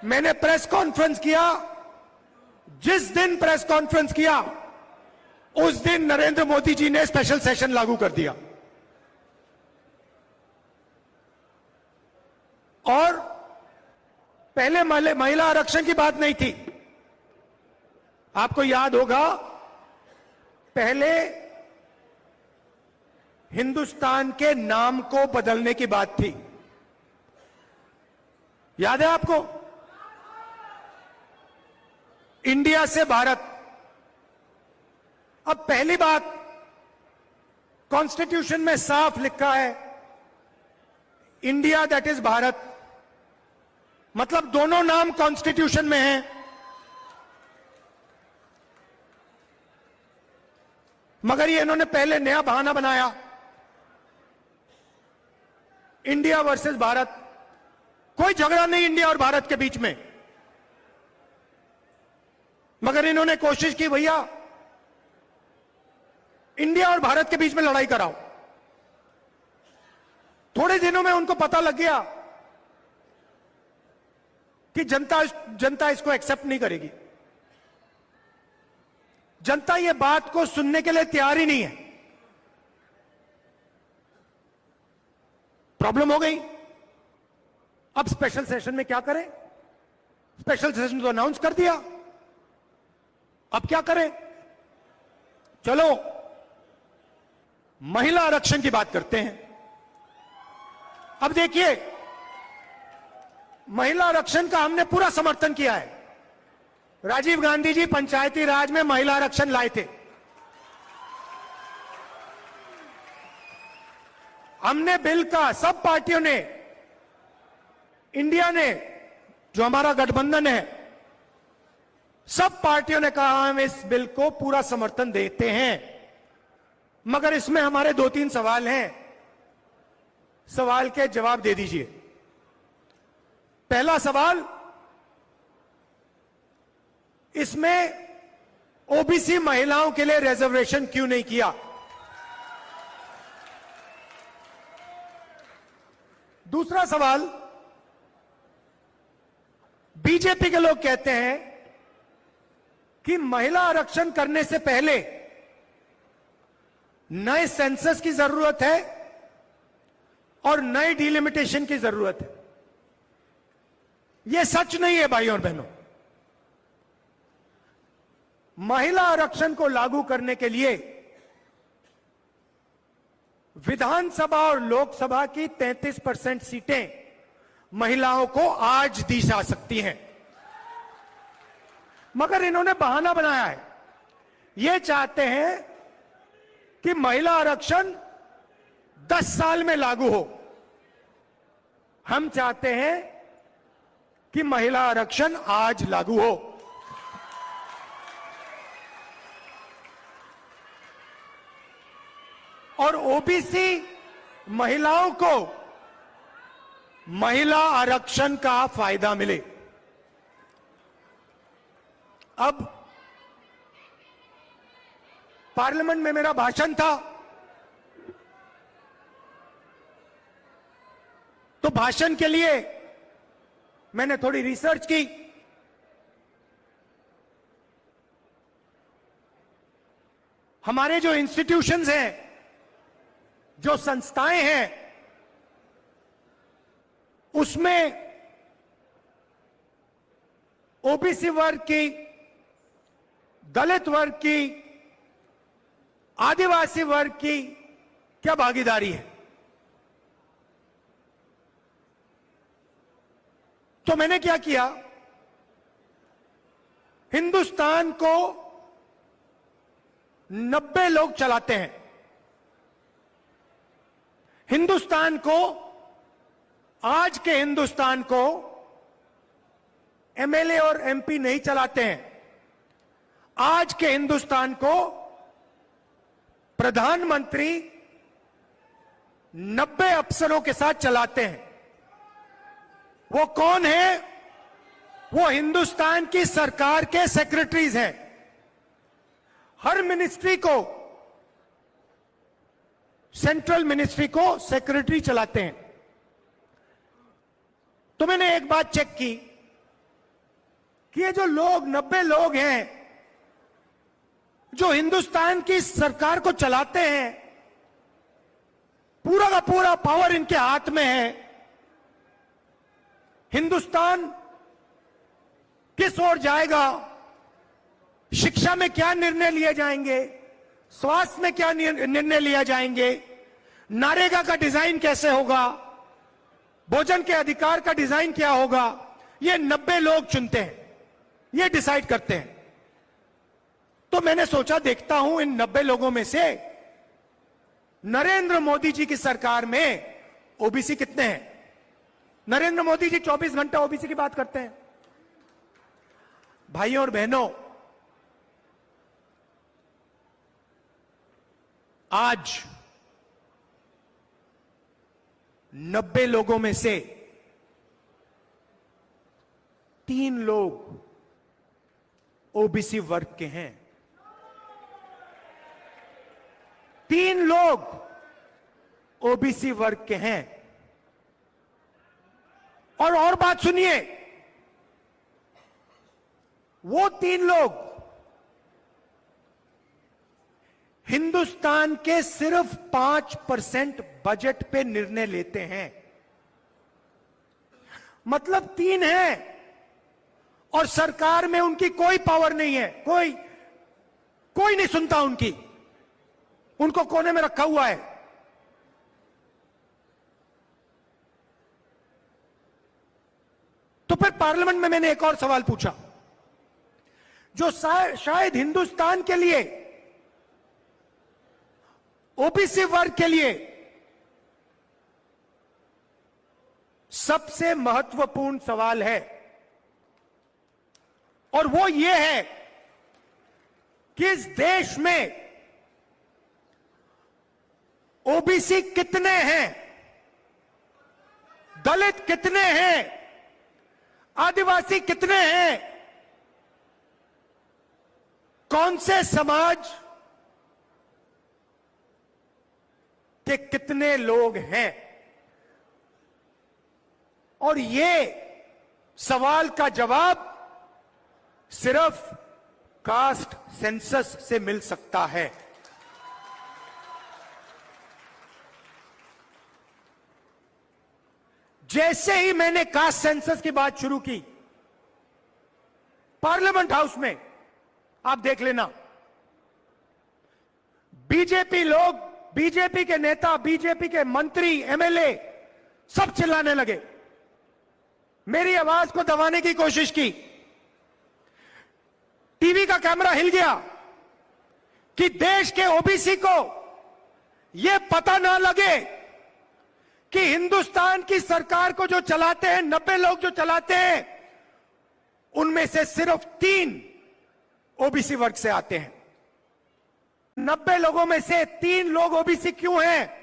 मैंने press conference किया, जिस दिन प्रेस कॉन्फ्रेंस किया उस दिन नरेंद्र मोदी जी ने स्पेशल सेशन लागू कर दिया। और पहले महिला आरक्षण की बात नहीं थी। आपको याद होगा, पहले हिंदुस्तान के नाम को बदलने की बात थी। याद है आपको? इंडिया से भारत। अब पहली बात, कॉन्स्टिट्यूशन में साफ लिखा है इंडिया दैट इज भारत, मतलब दोनों नाम कॉन्स्टिट्यूशन में हैं। मगर ये इन्होंने पहले नया बहाना बनाया, इंडिया वर्सेस भारत। कोई झगड़ा नहीं इंडिया और भारत के बीच में, मगर इन्होंने कोशिश की भैया इंडिया और भारत के बीच में लड़ाई कराओ। थोड़े दिनों में उनको पता लग गया कि जनता इसको एक्सेप्ट नहीं करेगी। जनता ये बात को सुनने के लिए तैयार ही नहीं है। प्रॉब्लम हो गई। अब स्पेशल सेशन में क्या करें? स्पेशल सेशन तो अनाउंस कर दिया, अब क्या करें? चलो महिला आरक्षण की बात करते हैं। अब देखिए, महिला आरक्षण का हमने पूरा समर्थन किया है। राजीव गांधी जी पंचायती राज में महिला आरक्षण लाए थे। हमने बिल का, सब पार्टियों ने, इंडिया ने, जो हमारा गठबंधन है, सब पार्टियों ने कहा हम इस बिल को पूरा समर्थन देते हैं। मगर इसमें हमारे 2-3 सवाल हैं। सवाल के जवाब दे दीजिए। पहला सवाल, इसमें ओबीसी महिलाओं के लिए रिजर्वेशन क्यों नहीं किया? दूसरा सवाल, बीजेपी के लोग कहते हैं कि महिला आरक्षण करने से पहले नए सेंसस की जरूरत है और नए डिलिमिटेशन की जरूरत है। यह सच नहीं है भाइयों और बहनों। महिला आरक्षण को लागू करने के लिए विधानसभा और लोकसभा की 33% सीटें महिलाओं को आज दी जा सकती हैं। मगर इन्होंने बहाना बनाया है। ये चाहते हैं कि महिला आरक्षण 10 साल में लागू हो। हम चाहते हैं कि महिला आरक्षण आज लागू हो। और ओबीसी महिलाओं को महिला आरक्षण का फायदा मिले। अब पार्लियामेंट में मेरा भाषण था, तो भाषण के लिए मैंने थोड़ी रिसर्च की। हमारे जो इंस्टीट्यूशंस हैं, जो संस्थाएं हैं, उसमें ओबीसी वर्ग की, दलित वर्ग की, आदिवासी वर्ग की क्या भागीदारी है? तो मैंने क्या किया, हिंदुस्तान को 90 लोग चलाते हैं। हिंदुस्तान को, आज के हिंदुस्तान को एमएलए और एमपी नहीं चलाते हैं। आज के हिंदुस्तान को प्रधानमंत्री 90 अफसरों के साथ चलाते हैं। वो कौन है? वो हिंदुस्तान की सरकार के सेक्रेटरीज हैं। हर मिनिस्ट्री को, सेंट्रल मिनिस्ट्री को सेक्रेटरी चलाते हैं। तो मैंने एक बात चेक की, कि ये जो लोग 90 लोग हैं जो हिंदुस्तान की सरकार को चलाते हैं, पूरा का पूरा पावर इनके हाथ में है। हिंदुस्तान किस ओर जाएगा, शिक्षा में क्या निर्णय लिए जाएंगे, स्वास्थ्य में क्या निर्णय लिया जाएंगे, नरेगा का डिजाइन कैसे होगा, भोजन के अधिकार का डिजाइन क्या होगा, ये 90 लोग चुनते हैं, ये डिसाइड करते हैं। तो मैंने सोचा देखता हूं इन 90 लोगों में से नरेंद्र मोदी जी की सरकार में ओबीसी कितने हैं। नरेंद्र मोदी जी 24 घंटा ओबीसी की बात करते हैं। भाइयों और बहनों, आज 90 लोगों में से 3 लोग ओबीसी वर्ग के हैं। 3 लोग ओबीसी वर्ग के हैं। और बात सुनिए, वो 3 लोग हिंदुस्तान के सिर्फ 5% बजट पे निर्णय लेते हैं। मतलब 3 हैं और सरकार में उनकी कोई पावर नहीं है, कोई नहीं सुनता उनकी, उनको कोने में रखा हुआ है। तो फिर पार्लियामेंट में मैंने एक और सवाल पूछा जो शायद हिंदुस्तान के लिए, ओबीसी वर्ग के लिए सबसे महत्वपूर्ण सवाल है, और वो ये है कि इस देश में ओबीसी कितने हैं, दलित कितने हैं, आदिवासी कितने हैं, कौन से समाज के कितने लोग हैं। और ये सवाल का जवाब सिर्फ कास्ट सेंसस से मिल सकता है। जैसे ही मैंने कास्ट सेंसस की बात शुरू की पार्लियामेंट हाउस में, आप देख लेना, बीजेपी लोग, बीजेपी के नेता, बीजेपी के मंत्री, एमएलए सब चिल्लाने लगे, मेरी आवाज को दबाने की कोशिश की। टीवी का कैमरा हिल गया कि देश के ओबीसी को यह पता ना लगे कि हिंदुस्तान की सरकार को जो चलाते हैं, 90 लोग जो चलाते हैं, उनमें से सिर्फ 3 ओबीसी वर्ग से आते हैं। 90 लोगों में से 3 लोग ओबीसी क्यों हैं?